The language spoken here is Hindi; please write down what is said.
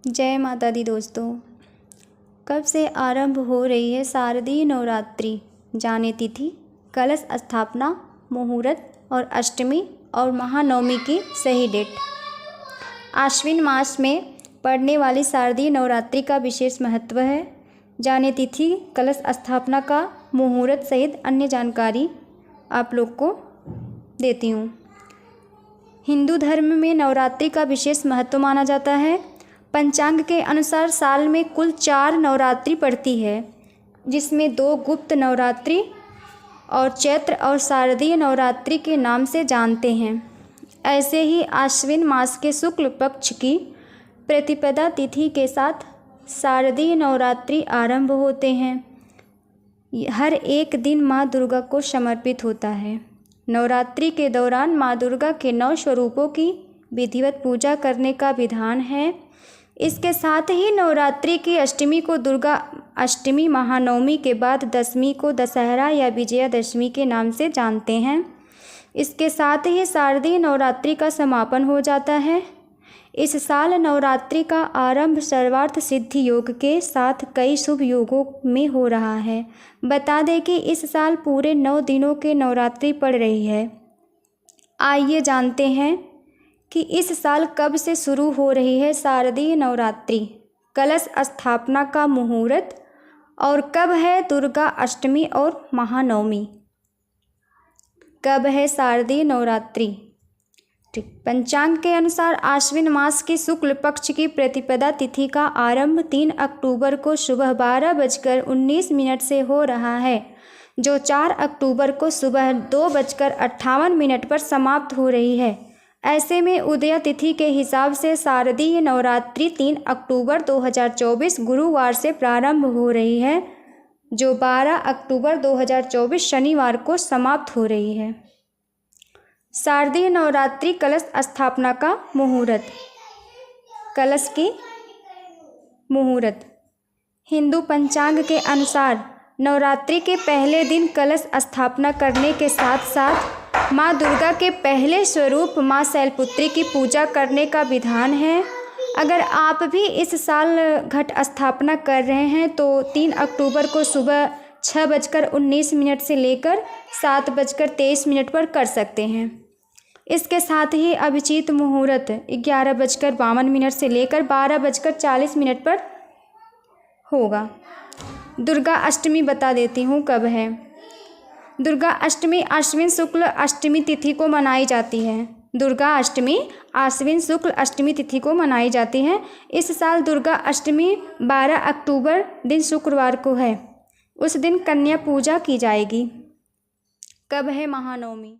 जय माता दी दोस्तों। कब से आरंभ हो रही है शारदीय नवरात्रि? जाने तिथि, कलश स्थापना, मुहूर्त और अष्टमी और महानवमी की सही डेट। आश्विन मास में पड़ने वाली शारदीय नवरात्रि का विशेष महत्व है। जाने तिथि, कलश स्थापना का मुहूर्त सहित अन्य जानकारी आप लोग को देती हूँ। हिंदू धर्म में नवरात्रि का विशेष महत्व माना जाता है। पंचांग के अनुसार साल में कुल 4 नवरात्रि पड़ती है, जिसमें 2 गुप्त नवरात्रि और चैत्र और शारदीय नवरात्रि के नाम से जानते हैं। ऐसे ही आश्विन मास के शुक्ल पक्ष की प्रतिपदा तिथि के साथ शारदीय नवरात्रि आरंभ होते हैं। हर एक दिन माँ दुर्गा को समर्पित होता है। नवरात्रि के दौरान माँ दुर्गा के 9 स्वरूपों की विधिवत पूजा करने का विधान है। इसके साथ ही नवरात्रि की अष्टमी को दुर्गा अष्टमी, महानवमी के बाद दशमी को दशहरा या विजयादशमी के नाम से जानते हैं। इसके साथ ही शारदीय नवरात्रि का समापन हो जाता है। इस साल नवरात्रि का आरंभ सर्वार्थ सिद्धि योग के साथ कई शुभ योगों में हो रहा है। बता दें कि इस साल पूरे 9 दिनों के नवरात्रि पड़ रही है। आइए जानते हैं कि इस साल कब से शुरू हो रही है शारदीय नवरात्रि, कलश स्थापना का मुहूर्त और कब है दुर्गा अष्टमी और महानवमी। कब है शारदीय नवरात्रि? ठीक, पंचांग के अनुसार आश्विन मास की शुक्ल पक्ष की प्रतिपदा तिथि का आरंभ 3 अक्टूबर को सुबह 12:19 से हो रहा है, जो 4 अक्टूबर को सुबह 2:58 पर समाप्त हो रही है। ऐसे में उदय तिथि के हिसाब से शारदीय नवरात्रि 3 अक्टूबर 2024 गुरुवार से प्रारंभ हो रही है, जो 12 अक्टूबर 2024 शनिवार को समाप्त हो रही है। शारदीय नवरात्रि कलश स्थापना का मुहूर्त। कलश की मुहूर्त हिंदू पंचांग के अनुसार नवरात्रि के पहले दिन कलश स्थापना करने के साथ साथ माँ दुर्गा के पहले स्वरूप माँ शैलपुत्री की पूजा करने का विधान है। अगर आप भी इस साल घट स्थापना कर रहे हैं तो 3 अक्टूबर को सुबह 6:19 से लेकर 7:23 पर कर सकते हैं। इसके साथ ही अभिजीत मुहूर्त 11:52 से लेकर 12:40 पर होगा। दुर्गा अष्टमी बता देती हूँ कब है। दुर्गा अष्टमी आश्विन शुक्ल अष्टमी तिथि को मनाई जाती है। दुर्गा अष्टमी आश्विन शुक्ल अष्टमी तिथि को मनाई जाती है। इस साल दुर्गा अष्टमी 12 अक्टूबर दिन शुक्रवार को है। उस दिन कन्या पूजा की जाएगी। कब है महानवमी?